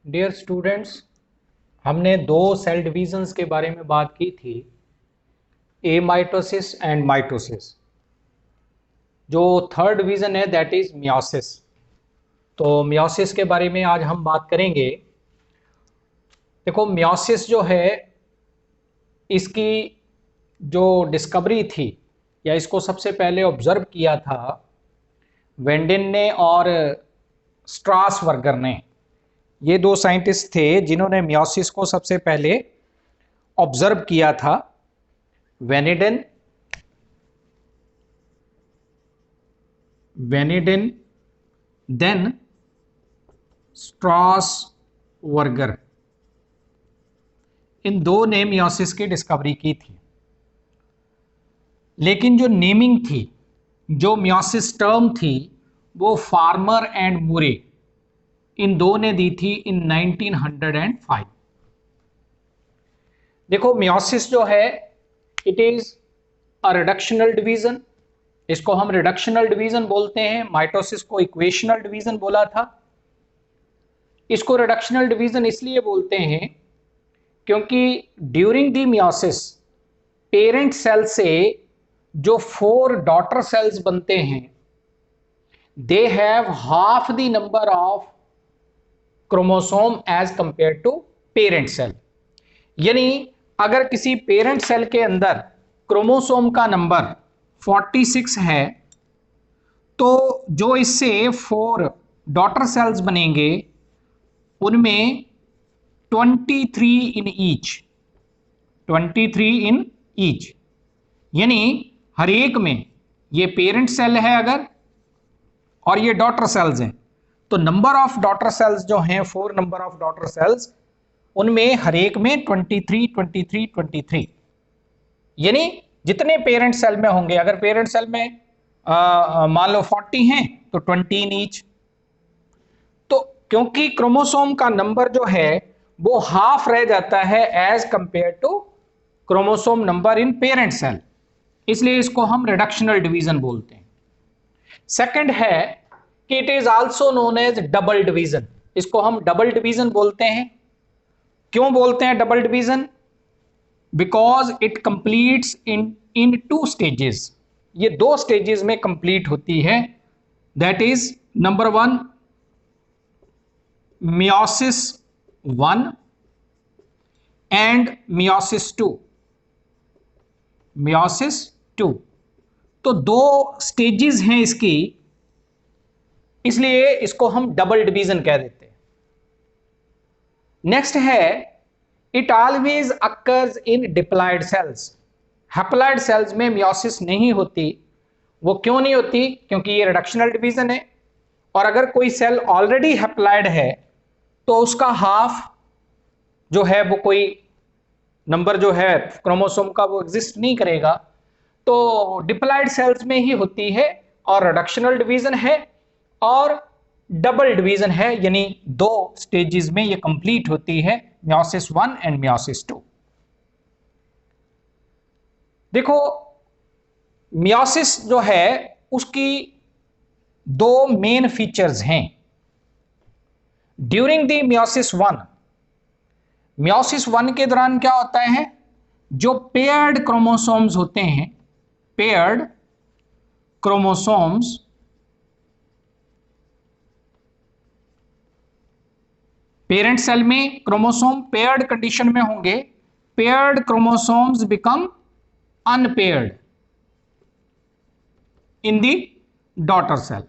Dear students, हमने दो cell divisions के बारे में बात की थी, ए माइटोसिस एंड माइटोसिस। जो थर्ड डिवीजन है दैट इज मियोसिस। तो मियोसिस के बारे में आज हम बात करेंगे। देखो, मियोसिस जो है, इसकी जो डिस्कवरी थी या इसको सबसे पहले ऑब्जर्व किया था वेंडिन ने और स्ट्रासवर्गर ने। ये दो साइंटिस्ट थे जिन्होंने मियोसिस को सबसे पहले ऑब्जर्व किया था। वेनिडेन देन स्ट्रासवर्गर, इन दो ने मियोसिस की डिस्कवरी की थी। लेकिन जो नेमिंग थी, जो मियोसिस टर्म थी, वो फार्मर एंड मुरे, इन दो ने दी थी इन 1905। देखो, मियोसिस जो है it is a reductional division. इसको हम रिडक्शनल डिवीजन बोलते हैं। माइटोसिस को इक्वेशनल डिवीजन बोला था। इसको रिडक्शनल डिवीजन इसलिए बोलते हैं क्योंकि during the meiosis parent cell से जो 4 डॉटर सेल्स बनते हैं, they have half the number of chromosome as compare to parent cell. यानी अगर किसी पेरेंट सेल के अंदर क्रोमोसोम का नंबर 46 है, तो जो इससे 4 डॉटर सेल्स बनेंगे उनमें 23 इन ईच, 23 इन ईच, यानी हर एक में, ये पेरेंट सेल है अगर और ये डॉटर सेल्स हैं, तो नंबर ऑफ डॉटर सेल्स जो हैं, 4 नंबर ऑफ डॉटर सेल्स, उनमें हर एक में 23 23 23, यानी जितने पेरेंट सेल में होंगे, अगर पेरेंट सेल में मान लो 40 हैं तो 20 इन ईच। तो क्योंकि क्रोमोसोम का नंबर जो है वो हाफ रह जाता है as compare to chromosome number in parent cell, इसलिए इसको हम रिडक्शनल डिवीजन बोलते हैं। सेकंड है कि it is also known as double division. इसको हम डबल डिवीजन बोलते हैं। क्यों बोलते हैं double division? Because it completes in 2 stages. ये 2 स्टेजेस में कंप्लीट होती है। That is number 1 meiosis 1 and meiosis 2। Meiosis 2, तो 2 स्टेजेस हैं इसकी, इसलिए इसको हम डबल डिवीजन कह देते हैं। नेक्स्ट है, it always occurs in diploid cells. Haploid cells में मियोसिस नहीं होती। वो क्यों नहीं होती? क्योंकि ये रिडक्शनल डिवीजन है, और अगर कोई सेल ऑलरेडी हैप्लॉयड है तो उसका हाफ जो है, वो कोई नंबर जो है क्रोमोसोम का, वो एग्जिस्ट नहीं करेगा। तो डिप्लॉयड सेल्स में ही होती है, और रिडक्शनल डिवीजन है और डबल डिवीजन है, यानी 2 स्टेजेस में ये कंप्लीट होती है, मियोसिस 1 एंड मियोसिस 2। देखो, मियोसिस जो है उसकी 2 मेन फीचर्स हैं। ड्यूरिंग द मियोसिस 1 के दौरान क्या होता है, जो पेयर्ड क्रोमोसोम्स होते हैं, पेयर्ड क्रोमोसोम्स, पेरेंट सेल में क्रोमोसोम पेयर्ड कंडीशन में होंगे, paired chromosomes become unpaired in the daughter cell.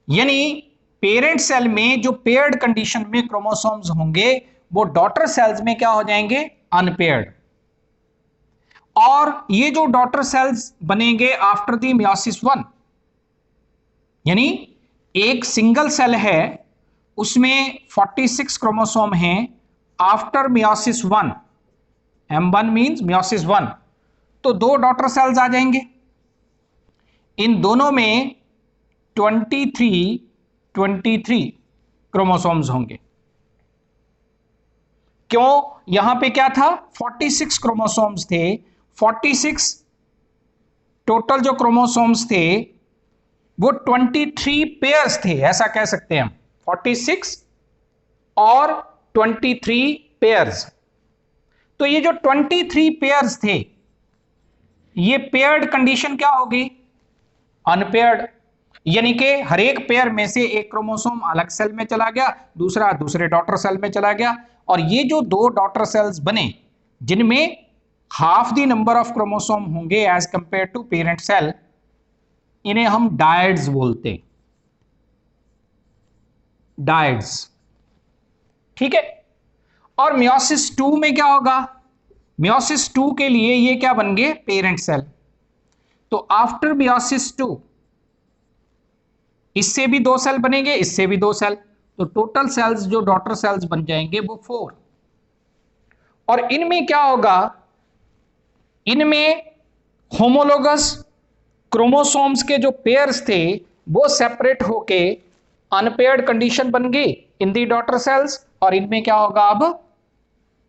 यानी पेरेंट सेल में जो पेयर्ड कंडीशन में क्रोमोसोम्स होंगे, वो डॉटर सेल्स में क्या हो जाएंगे? अनपेयर्ड। और ये जो डॉटर सेल्स बनेंगे आफ्टर दी मियोसिस 1, यानी एक सिंगल सेल है, उसमें 46 क्रोमोसोम हैं। After meiosis 1, M1 means meiosis 1, तो 2 डॉटर सेल्स आ जाएंगे। इन दोनों में 23 क्रोमोसोम्स होंगे। क्यों? यहां पे क्या था? 46 क्रोमोसोम्स थे। 46 टोटल जो क्रोमोसोम्स थे वो 23 पेयर्स थे, ऐसा कह सकते हैं हम। 46 और 23 पेयर्स। तो ये जो 23 पेयर्स थे, ये पेयर्ड कंडीशन क्या होगी? अनपेयर्ड, यानी कि हर एक पेयर में से एक क्रोमोसोम अलग सेल में चला गया, दूसरा दूसरे डॉटर सेल में चला गया, और ये जो दो डॉटर सेल्स बने जिनमें half the number of chromosome होंगे as compare to parent cell, इन्हें हम डायड्स बोलते हैं, डायड्स। ठीक है। और मियोसिस 2 में क्या होगा? मियोसिस 2 के लिए ये क्या बन गए? Parent cell. तो आफ्टर मियोसिस 2 इससे भी 2 सेल बनेंगे, इससे भी 2 सेल, तो टोटल सेल्स जो डॉटर सेल्स बन जाएंगे वो 4। और इनमें क्या होगा? इनमें होमोलोगस क्रोमोसोम्स के जो पेयर्स थे वो सेपरेट होके अनपेयर्ड कंडीशन बन गई इन दी डॉटर सेल्स, और इनमें क्या होगा? अब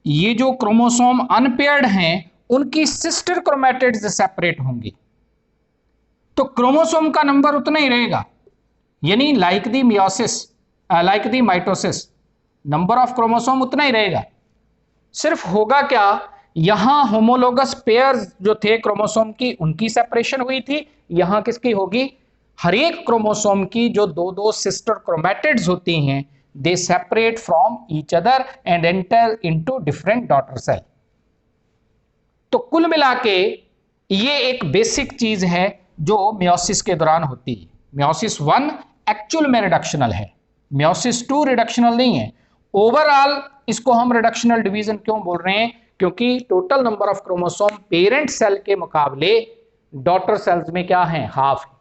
ये जो क्रोमोसोम अनपेयर्ड हैं उनकी सिस्टर क्रोमैटिड्स सेपरेट होंगी, तो क्रोमोसोम का नंबर उतना ही रहेगा, यानी like the meiosis, like the mitosis, number of chromosome उतना ही रहेगा। सिर्फ होगा क्या? यहां होमोलोगस पेयर्स जो थे क्रोमोसोम की, उनकी सेपरेशन हुई थी, यहां किसकी होगी? हर एक क्रोमोसोम की जो दो दो सिस्टर क्रोमैटिड्स होती हैं, they separate from each other and enter into different daughter cell. तो कुल मिला के ये एक बेसिक चीज है जो मियोसिस के दौरान होती है। मियोसिस 1 एक्चुअल में रिडक्शनल है, मियोसिस 2 रिडक्शनल नहीं है। ओवरऑल इसको हम रिडक्शनल डिवीजन क्यों बोल रहे हैं? क्योंकि total number of chromosome parent cell के मुकाबले डॉटर सेल्स में क्या है? हाफ है।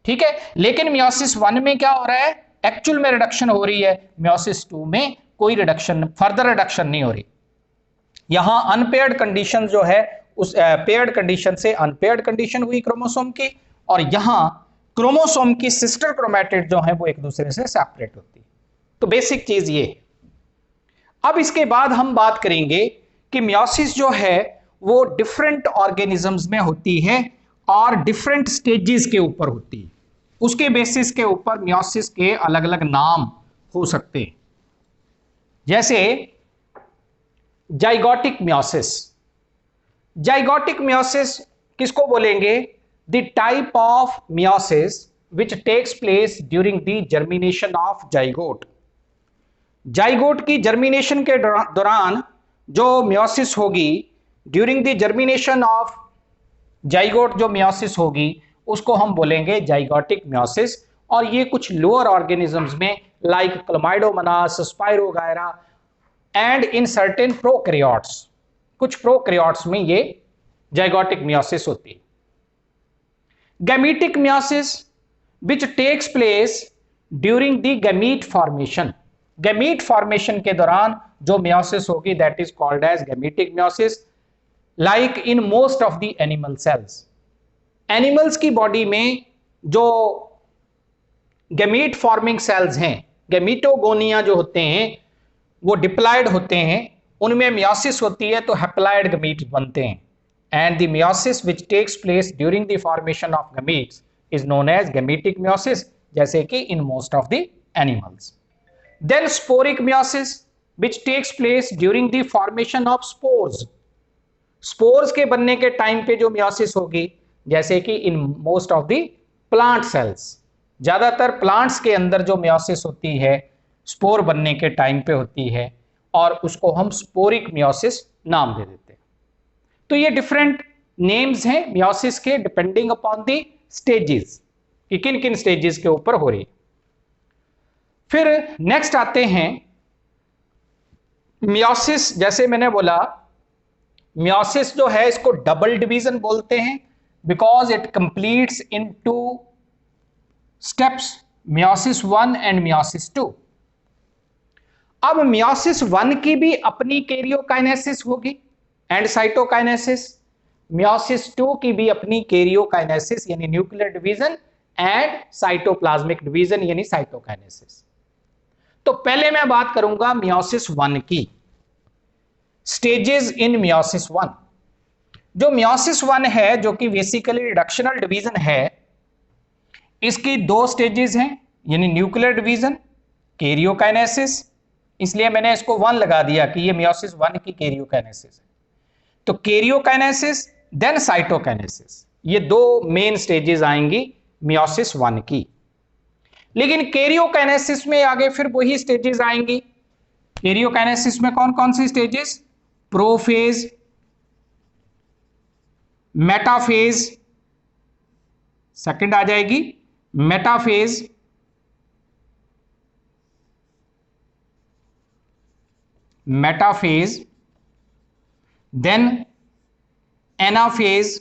ठीक है। लेकिन मियोसिस 1 में क्या हो रहा है? एक्चुअल में रिडक्शन हो रही है। मियोसिस 2 में कोई रिडक्शन, फर्दर रिडक्शन नहीं हो रही। यहां अनपेयर्ड कंडीशन जो है उस पेयर्ड कंडीशन से अनपेयर्ड कंडीशन हुई क्रोमोसोम की, और यहां क्रोमोसोम की सिस्टर क्रोमैटिड जो है वो एक दूसरे से सेपरेट होती है। तो बेसिक चीज ये। अब इसके बाद हम बात करेंगे कि मियोसिस जो है वो डिफरेंट ऑर्गेनिजम्स में होती है और डिफरेंट स्टेजेस के ऊपर होती है। उसके बेसिस के ऊपर मियोसिस के अलग अलग नाम हो सकते हैं, जैसे जाइगोटिक मियोसिस। जाइगोटिक मियोसिस किसको बोलेंगे? The type of meiosis which takes place during the germination of zygote. Zygote की जर्मिनेशन के दौरान जो मियोसिस होगी, during the germination of zygote जो मियोसिस होगी उसको हम बोलेंगे जाइगोटिक मियोसिस। और ये कुछ लोअर ऑर्गेनिजम्स में like chlamydomonas, spirogyra and in certain prokaryotes, कुछ प्रोकैरियोट्स में ये जाइगोटिक मियोसिस होती है। Gametic meiosis which takes place during the gamete formation. Gamete formation के दौरान जो मियोसिस होगी that is called as gametic meiosis, like in most of the animal cells. Animals की बॉडी में जो गैमीट फॉर्मिंग सेल्स हैं, गैमीटोगोनिया जो होते हैं वो डिप्लॉयड होते हैं, उनमें मियोसिस होती है तो हैप्लॉयड गैमीट्स बनते हैं। And the meiosis which takes place during the formation of gametes is known as gametic meiosis, जैसे कि in most of the animals. Then sporic meiosis which takes place during the formation of spores. Spores के बनने के time पे जो meiosis होगी, जैसे कि in most of the plant cells, ज्यादातर प्लांट्स के अंदर जो मियोसिस होती है स्पोर बनने के टाइम पे होती है, और उसको हम स्पोरिक मियोसिस नाम दे देते हैं। तो ये डिफरेंट नेम्स हैं मियोसिस के डिपेंडिंग अपॉन द स्टेजेस कि किन किन स्टेजेस के ऊपर हो रही है। फिर नेक्स्ट आते हैं मियोसिस। जैसे मैंने बोला मियोसिस जो है इसको डबल डिवीजन बोलते हैं because it completes in 2 steps, meiosis 1 and meiosis 2। अब मियोसिस 1 की भी अपनी कैरियोकाइनेसिस होगी एंड साइटोकाइनेसिस, मियोसिस 2 की भी अपनी कैरियोकाइनेसिस यानी nuclear division and cytoplasmic division यानी साइटोकाइनेसिस। तो पहले मैं बात करूंगा मियोसिस 1 की, स्टेजेस इन मियोसिस 1। जो मियोसिस 1 है जो कि बेसिकली रिडक्शनल डिवीजन है, इसकी 2 स्टेजेस हैं, यानी न्यूक्लियर डिवीजन कैरियोकाइनेसिस, इसलिए मैंने इसको 1 लगा दिया कि ये मियोसिस 1 की कैरियोकाइनेसिस है। तो कैरियोकाइनेसिस देन साइटोकाइनेसिस, ये दो मेन स्टेजेस आएंगी मियोसिस 1 की। लेकिन कैरियोकाइनेसिस में आगे फिर वही स्टेजेस आएंगी। कैरियोकाइनेसिस में कौन कौन सी स्टेजेस? प्रोफेज, मेटाफेज, सेकंड आ जाएगी मेटाफेज, मेटाफेज, देन एनाफेज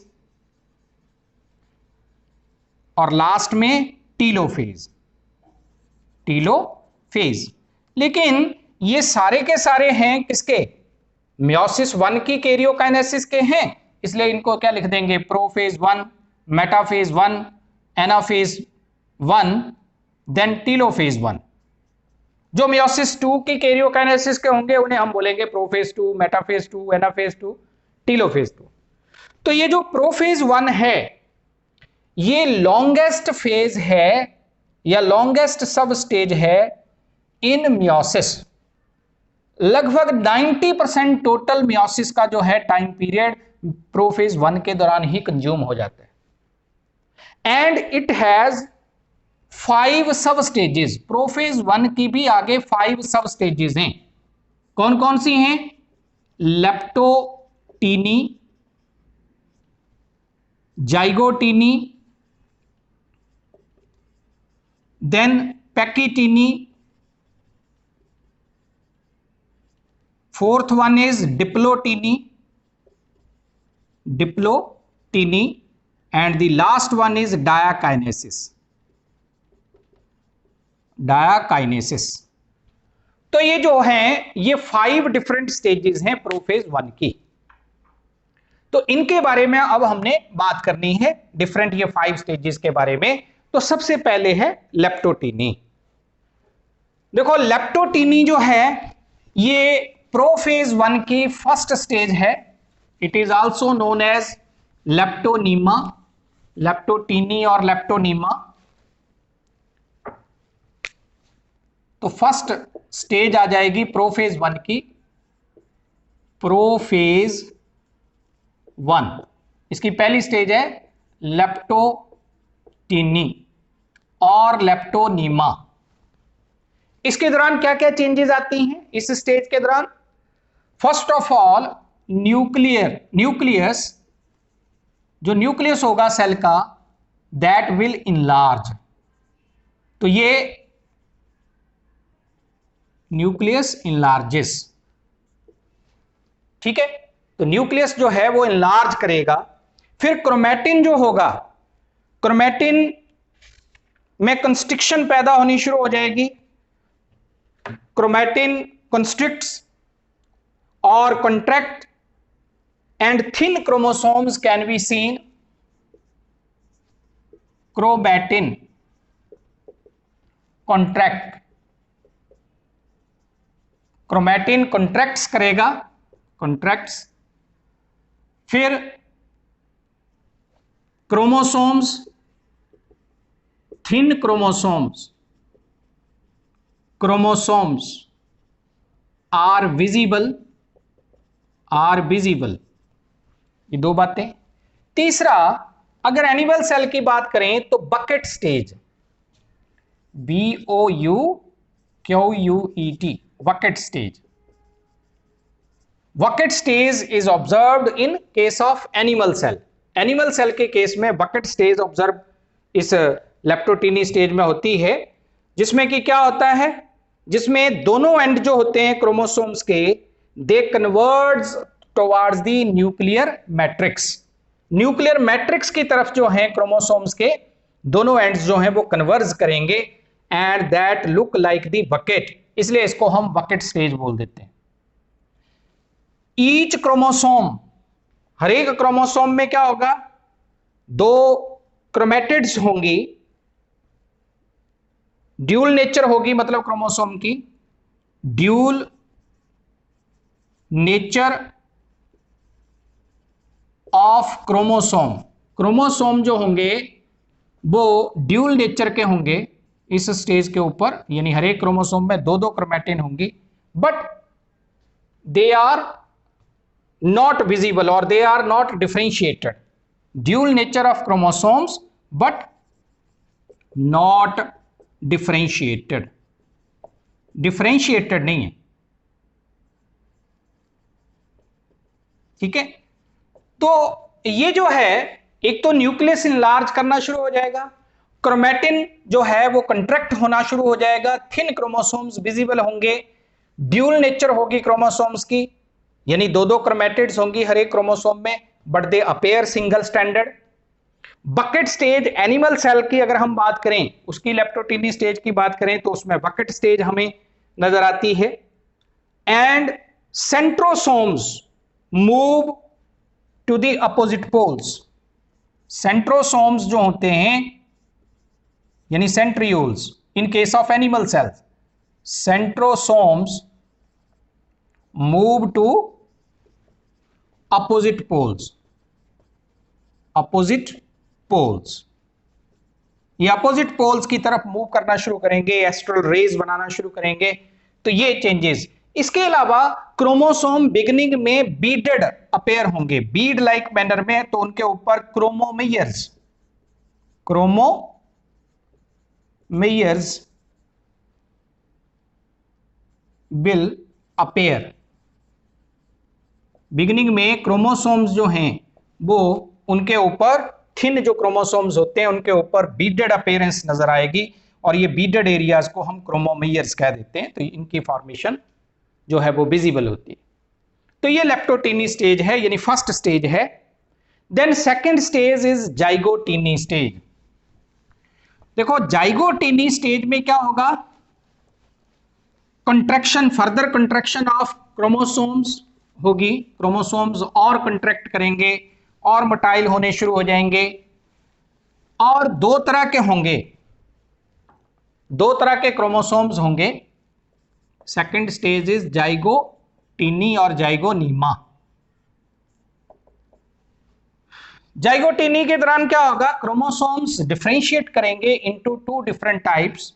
और लास्ट में टीलोफेज, टीलोफेज। लेकिन ये सारे के सारे हैं किसके? मियोसिस 1 की कैरियोकाइनेसिस के हैं, इसलिए इनको क्या लिख देंगे? Prophase 1, metaphase 1, anaphase 1, then telophase 1। जो मियोसिस 2 की कैरियोकाइनेसिस के होंगे उन्हें हम बोलेंगे प्रोफेज 2, मेटाफेज 2, एनाफेज 2, टीलोफेज 2। तो ये जो प्रोफेज 1 है ये लॉन्गेस्ट फेज है या लॉन्गेस्ट सब स्टेज है इन मियोसिस। लगभग 90% टोटल मियोसिस का जो है टाइम पीरियड प्रोफेज 1 के दौरान ही कंज्यूम हो जाता है। एंड इट हैज 5 सब स्टेजेस। प्रोफेज 1 की भी आगे 5 सब स्टेजेस हैं। कौन कौन सी हैं? Leptotene, zygotene, then pachytene, fourth one is diplotene, diplotene, and the last one is diakinesis, diakinesis. तो ये जो है ये 5 डिफरेंट स्टेजेस हैं प्रोफेज 1 की। तो इनके बारे में अब हमने बात करनी है, डिफरेंट ये 5 स्टेजेस के बारे में। तो सबसे पहले है लेप्टोटीनी। देखो लेप्टोटीनी जो है ये प्रोफेज 1 की फर्स्ट स्टेज है। It is also known as leptonema, leptotene और लेप्टोनीमा। तो फर्स्ट स्टेज आ जाएगी प्रोफेज 1 की, प्रोफेज 1। इसकी पहली स्टेज है लेप्टोटीनी और लेप्टोनीमा। इसके दौरान क्या क्या चेंजेस आती हैं इस स्टेज के दौरान? फर्स्ट ऑफ ऑल न्यूक्लियस, जो न्यूक्लियस होगा सेल का, दैट विल इनलार्ज। तो ये न्यूक्लियस इनलार्जेस, ठीक है। तो न्यूक्लियस जो है वो इनलार्ज करेगा। फिर क्रोमैटिन जो होगा, क्रोमैटिन में कंस्ट्रिक्शन पैदा होनी शुरू हो जाएगी। क्रोमैटिन कंस्ट्रिक्ट्स और contract and thin chromosomes can be seen. Chromatin contract, chromatin contracts करेगा, कॉन्ट्रैक्ट्स। फिर chromosomes, thin chromosomes, chromosomes are visible, are visible. ये दो बातें। तीसरा, अगर एनिमल सेल की बात करें तो bouquet stage, BOUQUET, bouquet stage. Bouquet stage is observed in case of animal cell. Animal cell के केस में बकेट स्टेज ऑब्जर्व इस लेप्टोटीनी स्टेज में होती है, जिसमें कि क्या होता है, जिसमें दोनों एंड जो होते हैं क्रोमोसोम्स के, they converge towards the nuclear matrix. Nuclear matrix की तरफ जो है क्रोमोसोम्स के दोनों एंड्स जो हैं वो कन्वर्ज करेंगे, and that look like the bucket, इसलिए इसको हम बकेट स्टेज बोल देते हैं। ईच क्रोमोसोम, हर एक क्रोमोसोम में क्या होगा, 2 क्रोमेटिड्स होंगी, ड्यूल नेचर होगी, मतलब क्रोमोसोम की dual nature of chromosome. Chromosome जो होंगे वो ड्यूल नेचर के होंगे, इस स्टेज के ऊपर, यानी हर एक क्रोमोसोम में दो दो क्रोमैटिन होंगी, but they are not visible or they are not differentiated. Dual nature of chromosomes but not differentiated. differentiated नहीं है, ठीक है। तो ये जो है, एक तो न्यूक्लियस इनलार्ज करना शुरू हो जाएगा, क्रोमैटिन जो है वो कंट्रैक्ट होना शुरू हो जाएगा, थिन क्रोमोसोम्स विजिबल होंगे, ड्यूल नेचर होगी क्रोमोसोम्स की, यानी दो दो क्रोमैटिड्स होंगी हर एक क्रोमोसोम में, but they appear single standard. Bouquet stage animal cell की अगर हम बात करें, उसकी लेप्टोटीनी स्टेज की बात करें तो उसमें बकेट स्टेज हमें नजर आती है। And centrosomes move to the opposite poles. Centrosomes जो होते हैं यानी centrioles, in case of animal cells, centrosomes move to opposite poles. Opposite poles, ये अपोजिट पोल्स की तरफ मूव करना शुरू करेंगे, एस्ट्रल रेज बनाना शुरू करेंगे, तो ये चेंजेस। इसके अलावा क्रोमोसोम बिगिनिंग में बीडेड अपेयर होंगे, बीड लाइक मैनर में, तो उनके ऊपर क्रोमोमेयर्स विल अपेयर। बिगिनिंग में क्रोमोसोम्स जो हैं वो, उनके ऊपर थिन जो क्रोमोसोम्स होते हैं उनके ऊपर बीडेड अपीयरेंस नजर आएगी, और ये बीडेड एरियाज को हम क्रोमोमेयर्स कह देते हैं, तो इनकी फॉर्मेशन जो है वो विजिबल होती है। तो ये लेप्टोटीनी स्टेज है, यानी फर्स्ट स्टेज है। Then second stage is zygotene stage. देखो जाइगोटीनी स्टेज में क्या होगा, contraction, further contraction of chromosomes होगी, क्रोमोसोम्स और कंट्रैक्ट करेंगे और मोटाइल होने शुरू हो जाएंगे, और दो तरह के होंगे, दो तरह के क्रोमोसोम्स होंगे। सेकंड स्टेज इज जाइगोटीनी और जाइगोनीमा। जाइगोटीनी के दौरान क्या होगा, क्रोमोसोम्स डिफरेंशिएट करेंगे इनटू टू डिफरेंट टाइप्स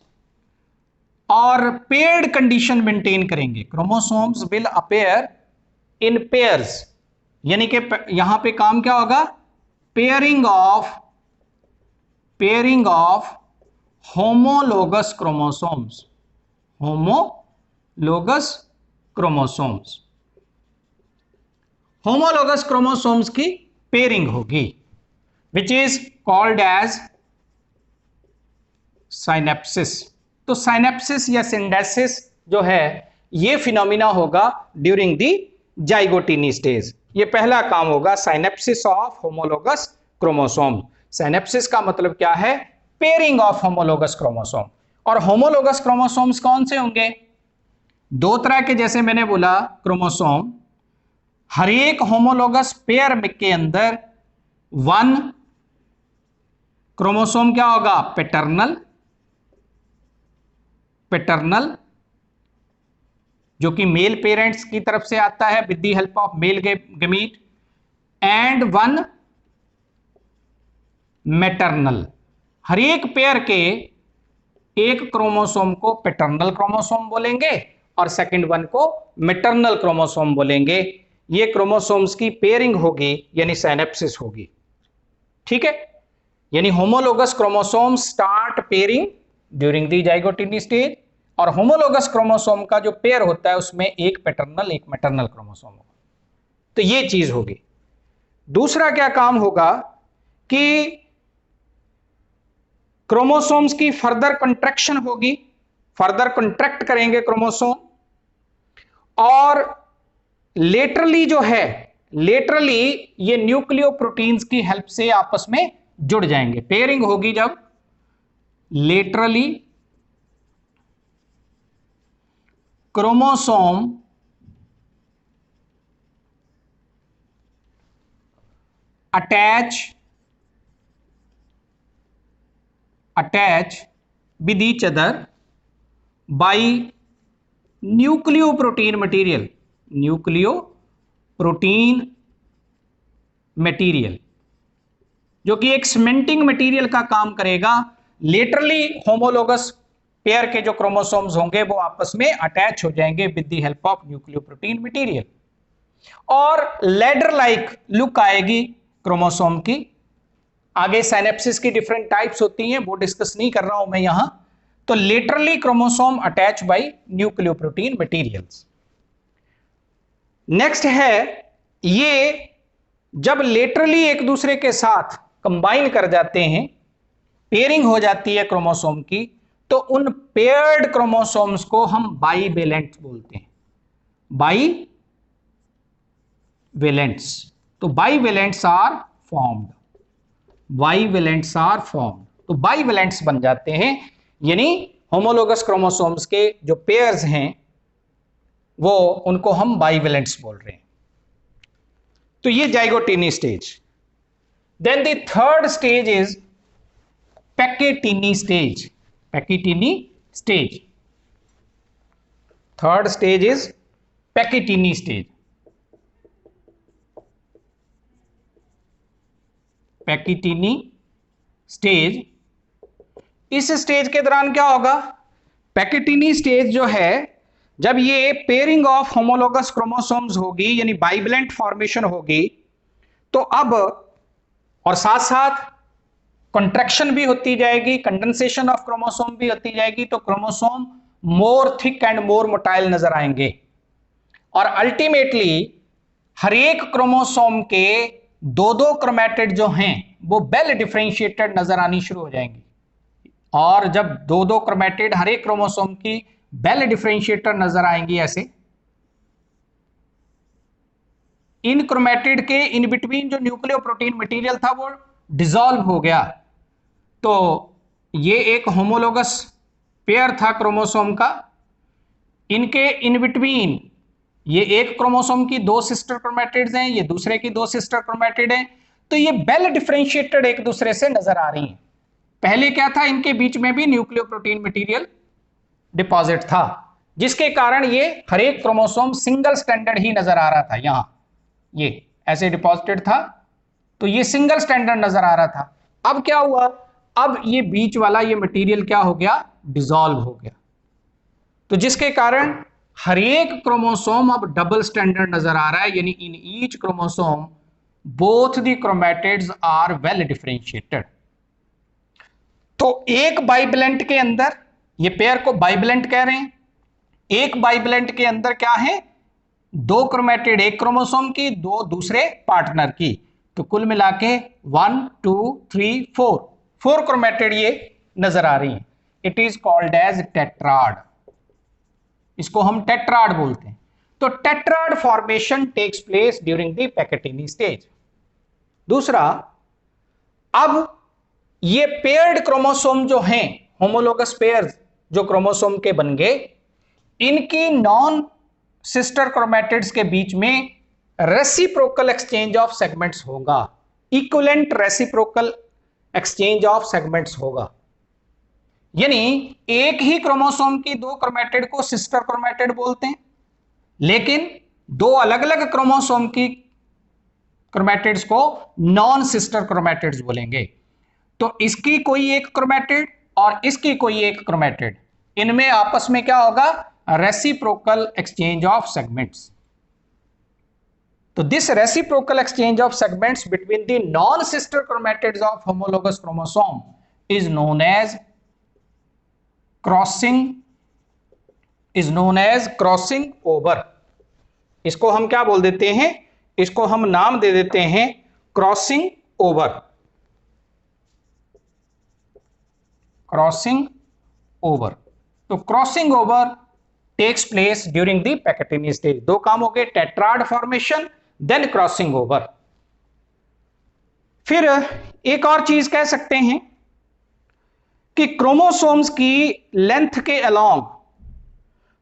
और पेयर्ड कंडीशन मेंटेन करेंगे। Chromosomes will appear in pairs, यानी कि यहां पे काम क्या होगा, pairing of homologous chromosomes, homologous chromosomes की पेयरिंग होगी, which is called as synapsis. तो साइनेप्सिस या सिंडेसिस जो है, ये फिनोमिना होगा ड्यूरिंग दी जाइगोटीनी स्टेज। ये पहला काम होगा, synapsis of homologous chromosome. Synapsis का मतलब क्या है, पेयरिंग ऑफ होमोलोगस क्रोमोसोम। और होमोलोगस क्रोमोसोम्स कौन से होंगे, दो तरह के, जैसे मैंने बोला क्रोमोसोम, हर एक होमोलोगस पेयर के अंदर वन क्रोमोसोम क्या होगा, पैटर्नल, जो कि मेल पेरेंट्स की तरफ से आता है with the help of male gamete, and one maternal. हर एक पेयर के एक क्रोमोसोम को पैटर्नल क्रोमोसोम बोलेंगे और सेकंड वन को मैटरनल क्रोमोसोम बोलेंगे। ये क्रोमोसोम्स की पेयरिंग होगी, यानी साइनेप्सिस होगी, ठीक है। यानी homologous chromosome start pairing during the zygotene stage, और होमोलोगस क्रोमोसोम का जो पेयर होता है उसमें एक पैटर्नल एक मैटरनल क्रोमोसोम होगा, तो ये चीज होगी। दूसरा क्या काम होगा कि क्रोमोसोम्स की फर्दर कंट्रैक्शन होगी, फर्दर कंट्रैक्ट करेंगे क्रोमोसोम, और लेटरली जो है, लेटरली ये न्यूक्लियो प्रोटीन्स की हेल्प से आपस में जुड़ जाएंगे। पेयरिंग होगी जब laterally chromosome attach with each other by nucleoprotein material, जो कि एक सीमेंटिंग मटेरियल का काम करेगा। लेटरली होमोलोगस पेयर के जो क्रोमोसोम्स होंगे वो आपस में अटैच हो जाएंगे with the help of nucleoprotein material, और लेडर लाइक लुक आएगी क्रोमोसोम की। आगे साइनेप्सिस की डिफरेंट टाइप्स होती हैं, वो डिस्कस नहीं कर रहा हूं मैं यहां। तो laterally chromosome attach by nucleoprotein materials. Next है, ये जब लेटरली एक दूसरे के साथ कंबाइन कर जाते हैं, पेयरिंग हो जाती है क्रोमोसोम की, तो उन पेयर्ड क्रोमोसोम्स को हम बाईवेलेंट्स बोलते हैं। बाईवेलेंट्स, तो बाईवेलेंट्स आर फॉर्म्ड, बाईवेलेंट्स आर फॉर्म्ड, तो बाईवेलेंट्स बन जाते हैं, यानी होमोलोगस क्रोमोसोम्स के जो पेयर्स हैं वो, उनको हम बाईवेलेंट्स बोल रहे हैं। तो ये zygotene stage. Then the third stage is pachytene stage. Pachytene stage, third stage is pachytene stage. Pachytene stage, इस स्टेज के दौरान क्या होगा? पैकेटिनी स्टेज जो है, जब ये पेयरिंग ऑफ होमोलोगस क्रोमोसोम्स होगी, यानी बाइवेलेंट फॉर्मेशन होगी, तो अब और साथ साथ कॉन्ट्रैक्शन भी होती जाएगी, कंडेंसेशन ऑफ क्रोमोसोम भी होती जाएगी, तो chromosome more thick and more motile नजर आएंगे, और अल्टीमेटली हर एक क्रोमोसोम के दो दो क्रोमैटिड जो हैं वो वेल डिफरेंशिएटेड नजर आनी शुरू हो जाएंगी। और जब दो दो क्रोमैटिड हर एक क्रोमोसोम की वेल डिफरेंशिएटेड नजर आएंगी, ऐसे इन क्रोमैटिड के इन बिटवीन जो न्यूक्लियोप्रोटीन मटेरियल था वो डिसॉल्व हो गया, तो ये एक होमोलोगस पेयर था क्रोमोसोम का। इनके इन बिटवीन ये एक क्रोमोसोम की दो सिस्टर क्रोमैटिड्स हैं, ये दूसरे की दो सिस्टर क्रोमैटिड हैं, तो ये वेल डिफरेंशिएटेड एक दूसरे से नजर आ रही हैं। पहले क्या था, इनके बीच में भी न्यूक्लियोप्रोटीन मटेरियल डिपॉजिट था, जिसके कारण ये हर एक क्रोमोसोम सिंगल स्टैंडर्ड ही नजर आ रहा था। यहां ये ऐसे डिपॉजिटेड था, तो ये सिंगल स्टैंडर्ड नजर आ रहा था। अब क्या हुआ, अब ये बीच वाला ये मटेरियल क्या हो गया, डिसॉल्व हो गया, तो जिसके कारण हर एक क्रोमोसोम अब डबल स्टैंडर्ड नजर आ रहा है, यानी in each chromosome both the chromatids are well differentiated. तो एक बाइवेलेंट के अंदर, ये पेयर को बाइवेलेंट कह रहे हैं, एक बाइवेलेंट के अंदर क्या है, दो क्रोमैटिड एक क्रोमोसोम की, दो दूसरे पार्टनर की, तो कुल मिला के 1 2 3 4 क्रोमैटिड ये नजर आ रही है। It is called as tetrad, इसको हम टेट्राड बोलते हैं। तो tetrad formation takes place during the pachytene stage. दूसरा, अब ये पेयर्ड क्रोमोसोम जो हैं, होमोलोगस पेयर्स जो क्रोमोसोम के बन गए, इनकी नॉन सिस्टर क्रोमैटिड्स के बीच में रेसिप्रोकल एक्सचेंज ऑफ सेगमेंट्स होगा, equivalent reciprocal exchange of segments होगा। यानी एक ही क्रोमोसोम की दो क्रोमैटिड को सिस्टर क्रोमैटिड बोलते हैं, लेकिन दो अलग अलग क्रोमोसोम की क्रोमैटिड्स को नॉन सिस्टर क्रोमैटिड्स बोलेंगे। तो इसकी कोई एक क्रोमैटिड और इसकी कोई एक क्रोमैटिड, इनमें आपस में क्या होगा, रेसिप्रोकल एक्सचेंज ऑफ सेगमेंट्स। तो this reciprocal exchange of segments between the non sister chromatids of homologous chromosome is known as crossing over. इसको हम क्या बोल देते हैं, इसको हम नाम दे देते हैं क्रॉसिंग ओवर। क्रॉसिंग ओवर, तो crossing over takes place during the pachytene stage. दो काम हो गए, tetrad formation, then crossing over. फिर एक और चीज कह सकते हैं कि क्रोमोसोम्स की लेंथ के अलोंग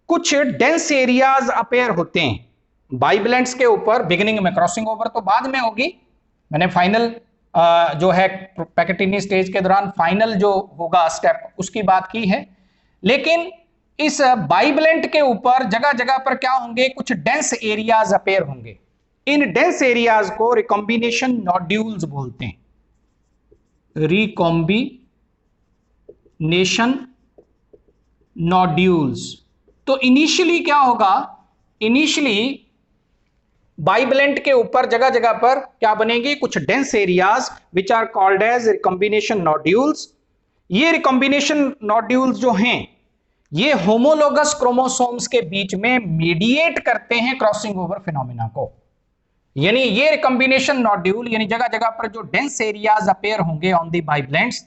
कुछ डेंस एरियाज अपेयर होते हैं बाइवेलेंट्स के ऊपर। बिगिनिंग में, क्रॉसिंग ओवर तो बाद में होगी, मैंने फाइनल जो है पैकेटिनी स्टेज के दौरान फाइनल जो होगा स्टेप उसकी बात की है। लेकिन इस बाइवेलेंट के ऊपर जगह जगह पर क्या होंगे, कुछ डेंस एरियाज अपेयर होंगे। इन डेंस एरियाज को रिकॉम्बिनेशन नोड्यूल्स बोलते हैं, रिकॉम्बिनेशन नोड्यूल्स। तो इनिशियली क्या होगा, इनिशियली बाइवैलेंट के ऊपर जगह जगह पर क्या बनेंगे, कुछ dense areas which are called as recombination nodules. ये रिकॉम्बिनेशन नोड्यूल्स जो हैं ये होमोलोगस क्रोमोसोम्स के बीच में मीडिएट करते हैं क्रॉसिंग ओवर फिनोमिना को। यानी ये रिकॉम्बिनेशन नोड्यूल यानी जगह जगह पर जो डेंस एरियाज अपेयर होंगे on the bivalents,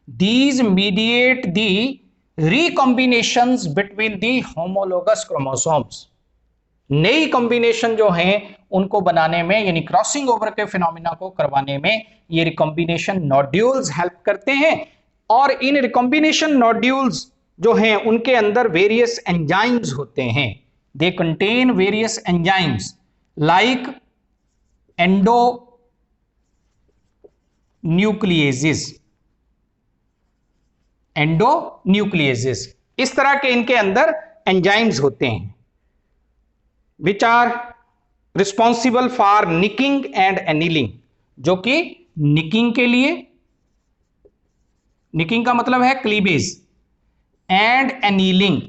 these mediate the recombinations between the homologous chromosomes. नई कॉम्बिनेशन जो हैं उनको बनाने में यानी क्रॉसिंग ओवर के फिनोमिना को करवाने में ये रिकॉम्बिनेशन नोड्यूल्स हेल्प करते हैं। और इन रिकॉम्बिनेशन नोड्यूल्स जो हैं उनके अंदर वेरियस एंजाइम्स होते हैं। They contain various enzymes like endonucleases, endonucleases, इस तरह के इनके अंदर एंजाइम्स होते हैं which are responsible for nicking and annealing, जो कि निकिंग के लिए, निकिंग का मतलब है cleavage, and annealing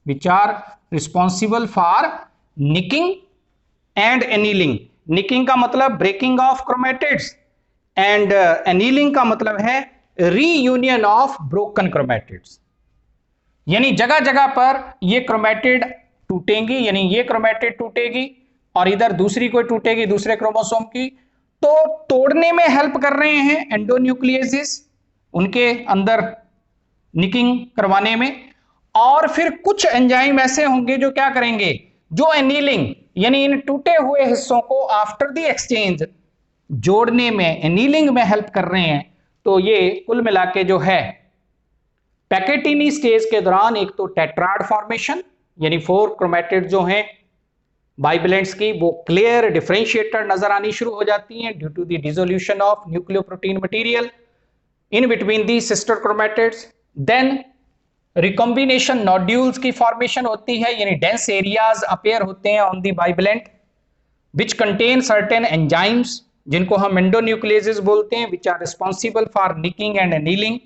which are responsible for nicking and annealing. Nicking का मतलब breaking of chromatids and annealing का मतलब है रीयूनियन ऑफ ब्रोकन क्रोमैटिड्स। यानी जगह जगह पर ये क्रोमैटिड टूटेंगी, यानी ये क्रोमैटिड टूटेगी और इधर दूसरी कोई टूटेगी दूसरे क्रोमोसोम की, तो तोड़ने में हेल्प कर रहे हैं एंडोन्यूक्लियेसिस, उनके अंदर निकिंग करवाने में। और फिर कुछ एंजाइम ऐसे होंगे जो क्या करेंगे, जो एनीलिंग यानी इन टूटे हुए हिस्सों को आफ्टर द एक्सचेंज जोड़ने में, एनीलिंग में हेल्प कर रहे हैं। तो ये कुल मिला के जो है पैकेटिनी स्टेज के दौरान एक तो टेट्राड फॉर्मेशन यानी 4 क्रोमैटिड जो हैं बाइवैलेंट्स की वो क्लियर डिफरेंशिएटेड नजर आनी शुरू हो जाती हैं due to the dissolution of nucleoprotein material in between the sister chromatids. Then recombination nodules की फॉर्मेशन होती है यानी डेंस एरियाज अपेयर होते हैं on the bivalent which contain certain enzymes जिनको हम एंडोन्यूक्लियेसेस बोलते हैं which are responsible for nicking and annealing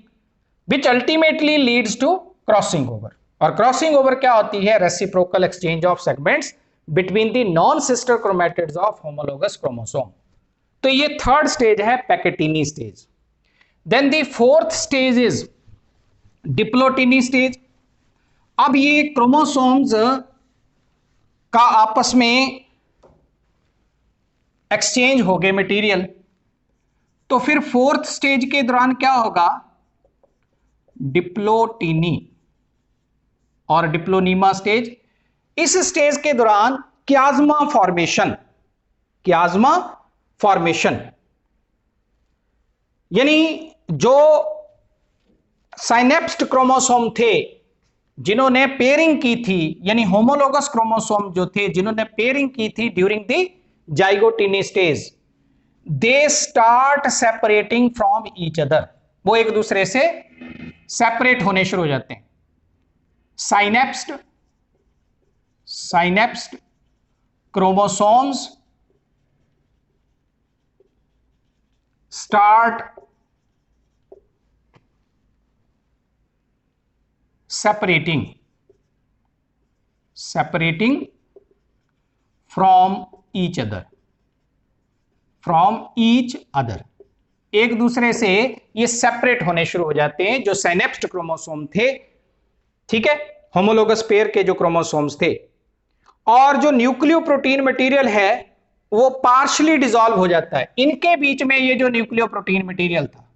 which ultimately leads to crossing over. और क्रॉसिंग ओवर क्या होती है, reciprocal exchange of segments between the non sister chromatids of homologous chromosome. तो ये थर्ड स्टेज है pachytene stage. Then the fourth stage is diplotene stage. अब ये chromosomes का आपस में एक्सचेंज हो गए मटेरियल, तो फिर फोर्थ स्टेज के दौरान क्या होगा, डिप्लोटिनी और डिप्लोनीमा स्टेज। इस स्टेज के दौरान क्याज्मा फॉर्मेशन, क्याज्मा फॉर्मेशन यानी जो साइनेप्स्ड क्रोमोसोम थे जिन्होंने पेयरिंग की थी, यानी होमोलोगस क्रोमोसोम जो थे जिन्होंने पेयरिंग की थी during the zygotene stage, they start separating from each other, वो एक दूसरे से सेपरेट होने शुरू हो जाते हैं। Synapsed chromosomes start separating from each other, एक दूसरे से ये सेपरेट होने शुरू हो जाते हैं जो साइनेप्स्ड क्रोमोसोम थे, ठीक है, होमोलोगस पेयर के जो क्रोमोसोम्स थे। और जो न्यूक्लियोप्रोटीन मटेरियल है वो पार्शियली डिसॉल्व हो जाता है। इनके बीच में ये जो न्यूक्लियोप्रोटीन मटेरियल था,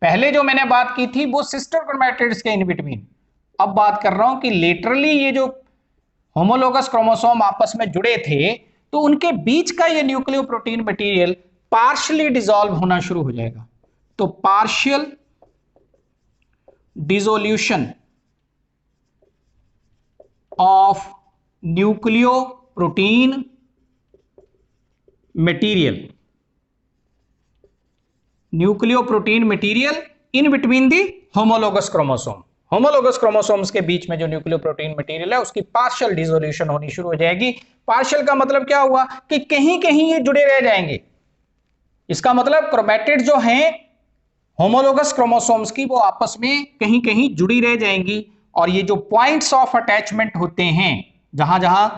पहले जो मैंने बात की थी वो सिस्टर क्रोमैटिड्स के इन बिटवीन, अब बात कर रहा हूं कि लेटरली ये जो होमोलोगस क्रोमोसोम आपस में जुड़े थे तो उनके बीच का ये न्यूक्लियोप्रोटीन मटेरियल पार्शियली डिसॉल्व होना शुरू हो जाएगा। तो partial dissolution of nucleoprotein material in between the homologous chromosome, homologous chromosomes के बीच में जो न्यूक्लियोप्रोटीन मटेरियल है उसकी पार्शियल डिसोल्यूशन होनी शुरू हो जाएगी। पार्शियल का मतलब क्या हुआ कि कहीं कहीं ये जुड़े रह जाएंगे। इसका मतलब क्रोमैटिड जो हैं होमोलोगस क्रोमोसोम्स की वो आपस में कहीं कहीं जुड़ी रह जाएंगी और ये जो पॉइंट्स ऑफ अटैचमेंट होते हैं, जहां जहां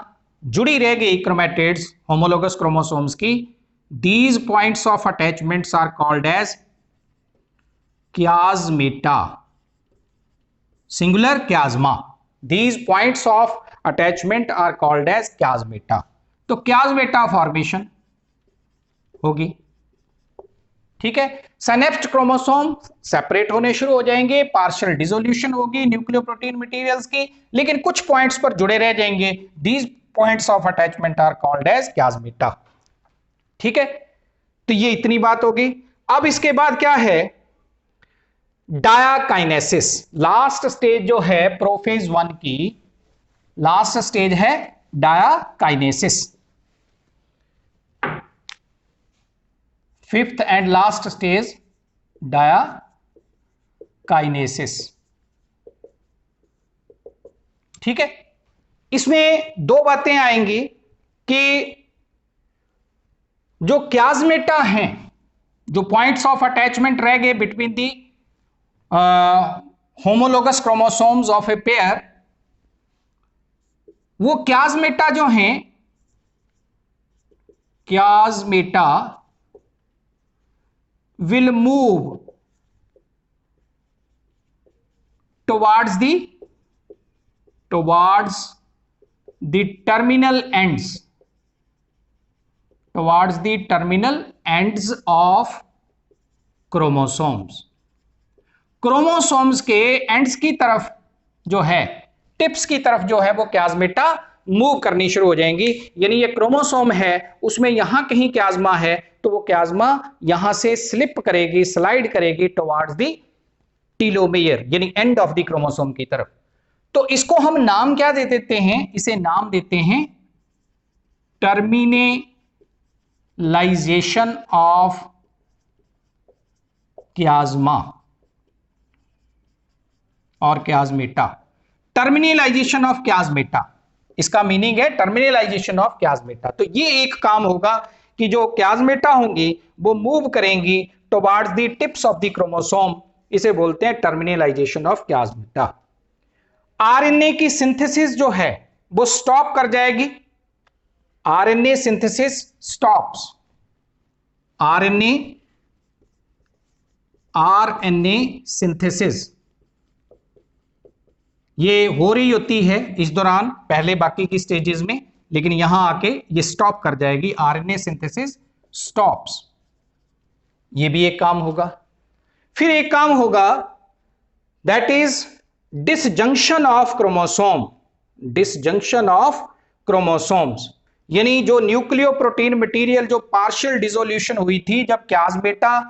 जुड़ी रह गई क्रोमैटिड्स होमोलोगस क्रोमोसोम्स की, these points of attachments are called as chiasmata, singular chiasma. These points of attachment are called as chiasmata. तो क्याज़मेटा फॉर्मेशन होगी, ठीक है। सिनेप्स्ड क्रोमोसोम सेपरेट होने शुरू हो जाएंगे, पार्शियल डिसोल्यूशन होगी न्यूक्लियोप्रोटीन मटेरियल्स की, लेकिन कुछ पॉइंट्स पर जुड़े रह जाएंगे। These points of attachment are called as chiasmata, ठीक है। तो ये इतनी बात होगी। अब इसके बाद क्या है, डायाकाइनेसिस। लास्ट स्टेज जो है प्रोफेज 1 की, लास्ट स्टेज है डायाकाइनेसिस। फिफ्थ एंड लास्ट स्टेज डायाकाइनेसिस, ठीक है। इसमें दो बातें आएंगी कि जो क्याज़मेटा हैं, जो पॉइंट्स ऑफ अटैचमेंट रह गए between the homologous chromosomes of a pair, वो क्याज़मेटा जो हैं, क्याज़मेटा will move towards the terminal ends, towards the terminal ends of chromosomes। Chromosomes के एंड्स की तरफ जो है, टिप्स की तरफ जो है, वो क्याज़मेटा मूव करनी शुरू हो जाएंगी। यानी ये क्रोमोसोम है, उसमें यहां कहीं क्याज़मा है, तो वो क्याज़मा यहां से स्लिप करेगी, स्लाइड करेगी टुवर्ड्स द टीलोमेयर, यानी एंड ऑफ द क्रोमोसोम की तरफ। तो इसको हम नाम क्या दे देते हैं, इसे नाम देते हैं टर्मिनेलाइजेशन ऑफ क्याज़मा और क्याज़मेटा। टर्मिनेलाइजेशन ऑफ क्याज़मेटा, इसका मीनिंग है टर्मिनेलाइजेशन ऑफ क्याज़मेटा। तो ये एक काम होगा कि जो क्याज़मेटा होंगी वो मूव करेंगी towards the tips of the chromosome, इसे बोलते हैं टर्मिनेलाइजेशन ऑफ क्याज़मेटा। आरएनए की सिंथेसिस जो है वो स्टॉप कर जाएगी, RNA synthesis stops. RNA synthesis ये हो रही होती है इस दौरान, पहले बाकी की स्टेजेस में, लेकिन यहां आके ये स्टॉप कर जाएगी, आरएनए सिंथेसिस स्टॉप्स। ये भी एक काम होगा। फिर एक काम होगा, that is disjunction of chromosome, disjunction of chromosomes. यानी जो न्यूक्लियो प्रोटीन मटेरियल जो पार्शियल डिसोल्यूशन हुई थी, जब क्याज़मेटा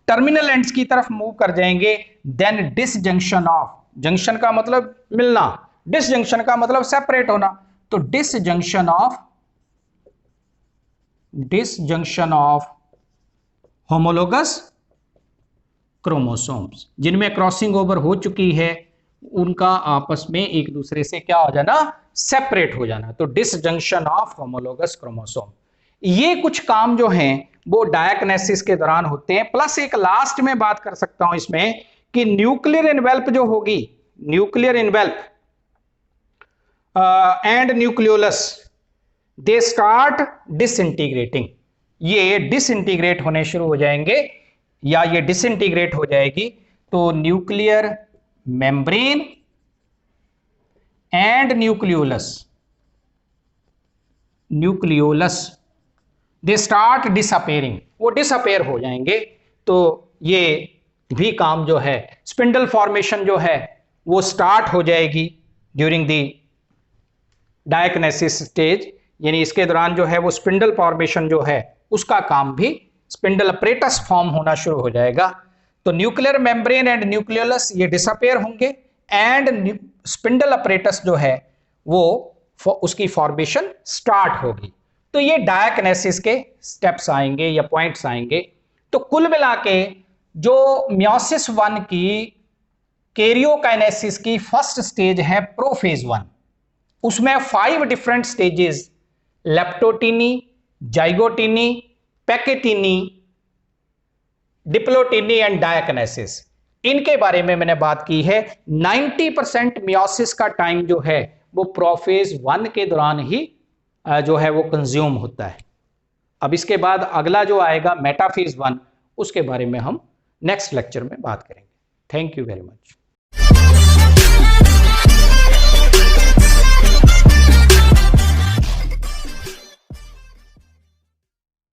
टर्मिनल एंड्स की तरफ मूव कर जाएंगे, देन डिसजंक्शन ऑफ, जंक्शन का मतलब मिलना, डिसजंक्शन का मतलब सेपरेट होना, तो डिसजंक्शन ऑफ होमोलोगस क्रोमोसोम्स, जिनमें क्रॉसिंग ओवर हो चुकी है, उनका आपस में एक दूसरे से क्या हो जाना, सेपरेट हो जाना, तो डिसजंक्शन ऑफ होमोलोगस क्रोमोसोम। ये कुछ काम जो हैं वो डायग्नोसिस के दौरान होते हैं। प्लस एक लास्ट में बात कर सकता हूं इसमें कि न्यूक्लियर इनवेल्प जो होगी, nuclear envelope and nucleolus, they start disintegrating. ये डिसइंटीग्रेट होने शुरू हो जाएंगे या ये डिसइंटीग्रेट हो जाएगी, तो nuclear membrane and nucleolus they start disappearing, वो डिसअपेयर हो जाएंगे। तो ये भी काम जो है, स्पिंडल फॉर्मेशन जो है वो स्टार्ट हो जाएगी ड्यूरिंग द डायग्नोसिस स्टेज, यानी इसके दौरान जो है वो स्पिंडल फॉर्मेशन जो है उसका काम भी, स्पिंडल अपरेटस फॉर्म होना शुरू हो जाएगा। तो न्यूक्लियर मेम्ब्रेन एंड न्यूक्लियोलस ये डिसअपेयर होंगे, एंड स्पिंडल अपरेटस जो है वो उसकी फॉर्मेशन स्टार्ट होगी। तो ये डायग्नोसिस के स्टेप्स आएंगे या पॉइंट्स आएंगे। तो कुल मिला के जो मियोसिस 1 की कैरियोकाइनेसिस की फर्स्ट स्टेज है प्रोफेज 1, उसमें 5 डिफरेंट स्टेजेस, लेप्टोटीनी, जाइगोटीनी, पैकेटीनी, डिप्लोटीनी एंड डायग्नोसिस, इनके बारे में मैंने बात की है। 90% मियोसिस का टाइम जो है वो प्रोफेज 1 के दौरान ही जो है वो कंज्यूम होता है। अब इसके बाद अगला जो आएगा मेटाफेज 1, उसके बारे में हम नेक्स्ट लेक्चर में बात करेंगे। Thank you very much.